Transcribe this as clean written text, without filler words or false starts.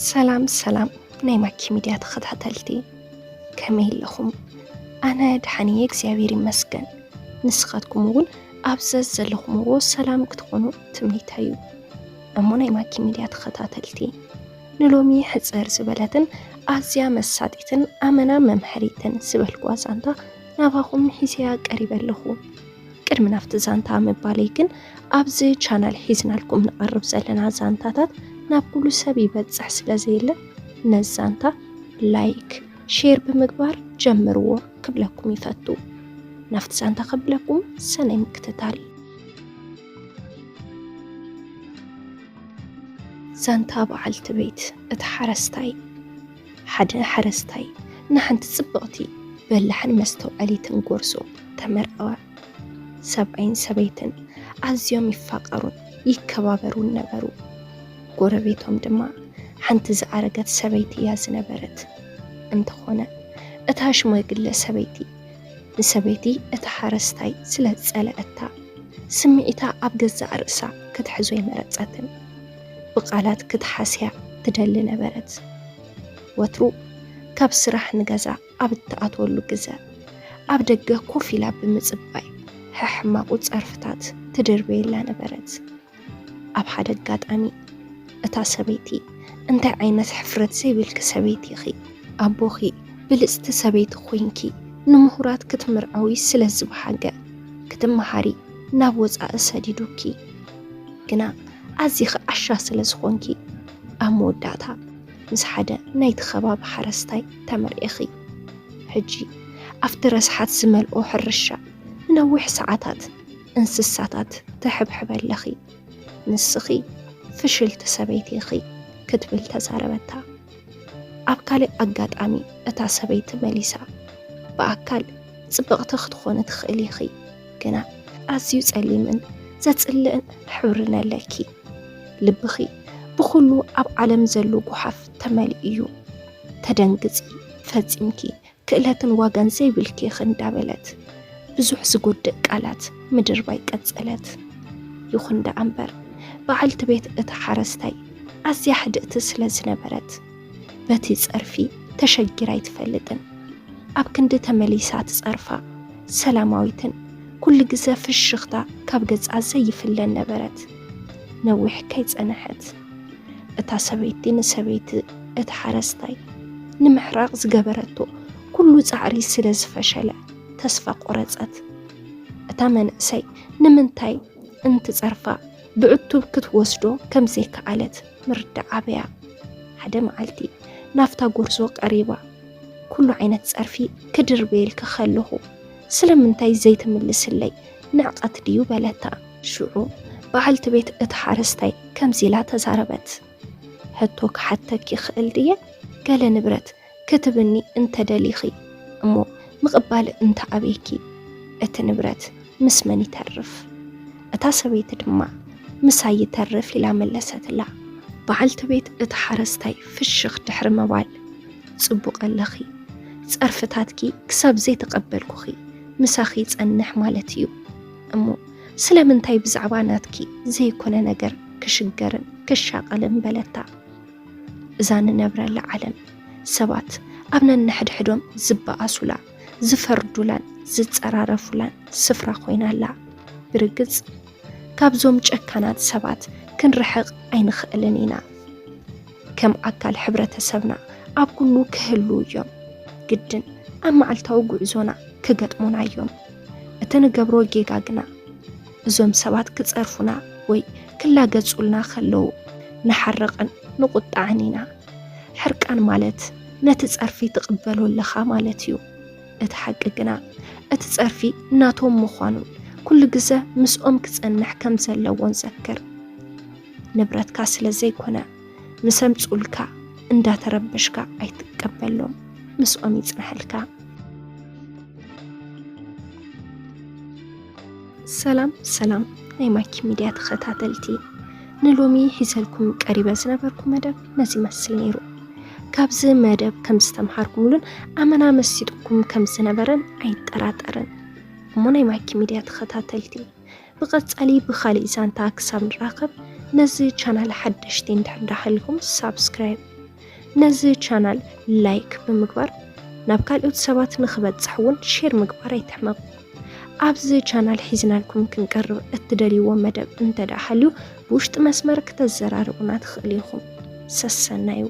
سلام ناي ماكي ميديا تخطحتلتي كميل لخم أنا دحاني እግዚአብሔር ይመስገን ንስኻትኩም እውን ኣብዘዝ ዘለኹምዎ ሰላም ክትኾኑ ትምኒተዩ እሞ ናይ ማኪ ሚድያ ተኸታተልቲ ንሎሚ ሕፅር ዝበለትን ኣዝያ መሳጢትን ኣመና መምሐሪትን ዝበልኳ ዛንታ ናባኹም ሒዝያ ቀሪበለኹ ቅድሚ ናፍቲ ዛንታ ምባለይ ግን ኣብዚ ቻናል ሒዝናልኩም ንቐርብ ዘለና ዛንታታት ናብ ኩሉ ሰብ ይበፅሕ ስለዘይለ ነዛንታ ላይክ ሼር ብምግባር ጀምርዎ ክብለኩም ይፈቱ ናፍቲ ዛንታ ክብለኩም ሰነይ ምክትታል ዛንታ በዓልቲ ቤት እቲ ሓደ ሓረስታይ ንሓንቲ ጽብቕቲ በላሕን መስተውዓሊትን ጎርሶ ተመርዐዋ ሰብኣይን ሰበይትን ኣዝዮም ይፋቐሩን ይከባበሩን ነበሩ ጎረቤቶም ድማ ሓንቲ ዝዓረገት ሰበይቲ እያ ዝነበረት እንተኾነ እታ ሽማግለ ሰበይቲ ንሰበይቲ እቲ ሓረስታይ ስለ ዝጸልአታ ስምዒታ ኣብ ገዛእ ርእሳ ክትሕዞ ይመረጸትን ብቓላት ክትሓስያ ትደሊ ነበረት ወትሩ ካብ ስራሕ ንገዛ ኣብ እትኣትወሉ ግዜ ኣብ ደገ ኮፍ ኢላ ብምጽባይ ሕማቑ ጸርፍታት ትድርበየላ ነበረት ኣብ ሓደ ኣጋጣሚ እታ ሰበይቲ እንታይ ዓይነት ሕፍረት ዘይብልኪ ሰበይቲ ኢኺ ኣቦኺ ብልጽቲ ሰበይቲ ኮይንኪ ንምሁራት ክትምርዐዊ ስለ ዝበሃገ ክትመሃሪ ናብ ወፃኢ ሰዲዱኪ ግና ኣዚኺ ዓሻ ስለ ዝኾንኪ ኣብ መወዳእታ ምስ ሓደ ናይቲ ከባቢ ሓረስታይ ተመርዒኺ ሕጂ ኣብቲ ረስሓት ዝመልኦ ሕርሻ ንነዊሕ ሰዓታት እንስሳታት ተሕብሕበለኺ ንስኺ ፍሽልቲ ሰበይቲ ኢኺ ክትብል ተዛረበታ ኣብ ካልእ ኣጋጣሚ እታ ሰበይቲ መሊሳ ብኣካል ጽብቕቲ ክትኾን ትኽእል ኢኺ ግና ኣዝዩ ጸሊምን ዘጽልእን ሕብርን ኣለኪ ልብኺ ብኹሉ ኣብ ዓለም ዘሎ ጉሓፍ ተመሊኡ እዩ ተደንግጺ ፈጺምኪ ክእለትን ዋጋን ዘይብልኪ ኢኺ እንዳበለት ብዙሕ ዝጎድእ ቃላት ምድር ባይ ቀጸለት ይኹን ዳ እምበር በዓልቲ ቤት እቲ ሓረስታይ ኣዝያ ሕድእቲ ስለ ዝነበረት በቲ ጸርፊ ተሸጊራ ኣይትፈልጥን ኣብ ክንዲ ተመሊሳ ትጸርፋ ሰላማዊትን ኩሉ ግዜ ፍሽኽታ ካብ ገጻ ዘይፍለን ነበረት ነዊሕ ከይጸንሐት እታ ሰበይቲ ንሰበይቲ እቲ ሓረስታይ ንምሕራቕ ዝገበረቶ ኩሉ ጻዕሪ ስለ ዝፈሸለ ተስፋ ቆረጸት እታ መንእሰይ ንምንታይ እንትጸርፋ ብዕቱብ ክትወስዶ ከም ዘይከኣለት ምርዳዕ ዓበያ ሓደ መዓልቲ ናፍታ ጎርሶ ቀሪባ ኩሉ ዓይነት ጸርፊ ክድርበየልክ ከለኹ ስለምንታይ ዘይትምልስለይ ንዕቐት ድዩ በለታ ሽዑ በዓልቲ ቤት እቲ ሓረስታይ ከምዚ ኢላ ተዛረበት ሕቶ ክሓተኪ ይኽእል ድየ ገለ ንብረት ክትብኒ እንተደሊኺ እሞ ምቕባል እንተኣበይኪ እቲ ንብረት ምስ መን ይተርፍ እታ ሰበይቲ ድማ ምሳይ ይተርፍ ኢላ መለሰትላ በዓልቲ ቤት እቲ ሓረስታይ ፍሽኽ ድሕሪ መባል ጽቡቕ ኣለኺ ጸርፍታትኪ ክሳብ ዘይተቐበልኩኺ ምሳኺ ጸንሕ ማለት እዩ እሞ ስለምንታይ ብዛዕባ ናትኪ ዘይኮነ ነገር ክሽገርን ክሻቐልን በለታ እዛ ንነብረላ ዓለም ሰባት ኣብ ነንሕድሕዶም ዝበኣሱላ ዝፈርዱላን ዝጸራረፉላን ስፍራ ኮይናላ ብርግጽ ካብዞም ጨካናት ሰባት ክንርሕቕ ኣይንኽእልን ኢና ከም ኣካል ሕብረተሰብና ኣብ ኩሉ ክህሉ እዮም ግድን ኣብ መዓልታዊ ጉዕዞና ክገጥሙና እዮም እቲ ንገብሮ ጌጋ ግና እዞም ሰባት ክጸርፉና ወይ ክላገጹልና ከለዉ ንሓረቕን ንቁጣዕን ኢና ሕርቃን ማለት ነቲ ጸርፊ ትቕበሎ ኣለኻ ማለት እዩ እቲ ሓቂ ግና እቲ ጸርፊ ናቶም ምዃኑን ኩሉ ግዜ ምስኦም ክጸንሕ ከም ዘለዎን ዘክር ንብረትካ ስለ ዘይኮነ ምሰምጹልካ እንዳተረበሽካ ኣይትቀበሎም ምስኦም ይጽንሐልካ ሰላም ናይ ማኪ ሚድያ ተኸታተልቲ ንሎሚ ሒዘልኩም ቀሪበ ዝነበርኩ መደብ ነዚ መስል ነይሩ ካብዚ መደብ ከም ዝተምሃርኩምሉን ኣመና መሲጥኩም ከም ዝነበረን ኣይጠራጠርን እሞ ናይ ማኪ ሚድያ ተኸታተልቲ ብቐጻሊ ብኻሊእ ዛንታ ክሳብ ንራኸብ ነዚ ቻናል ሓደሽቲ እንድሕር ዳኺልኩም ሳብስክራይብ ነዚ ቻናል ላይክ ብምግባር ናብ ካልኦት ሰባት ንኽበፅሕ እውን ሼር ምግባር ኣይትሕመቁ። ኣብዚ ቻናል ሒዝናልኩም ክንቀርብ እትደልይዎ መደብ እንተዳ ሓልዩ ብውሽጢ መስመር ክተዘራርቡና ትኽእሉ ኢኹም። ሰሰናዩ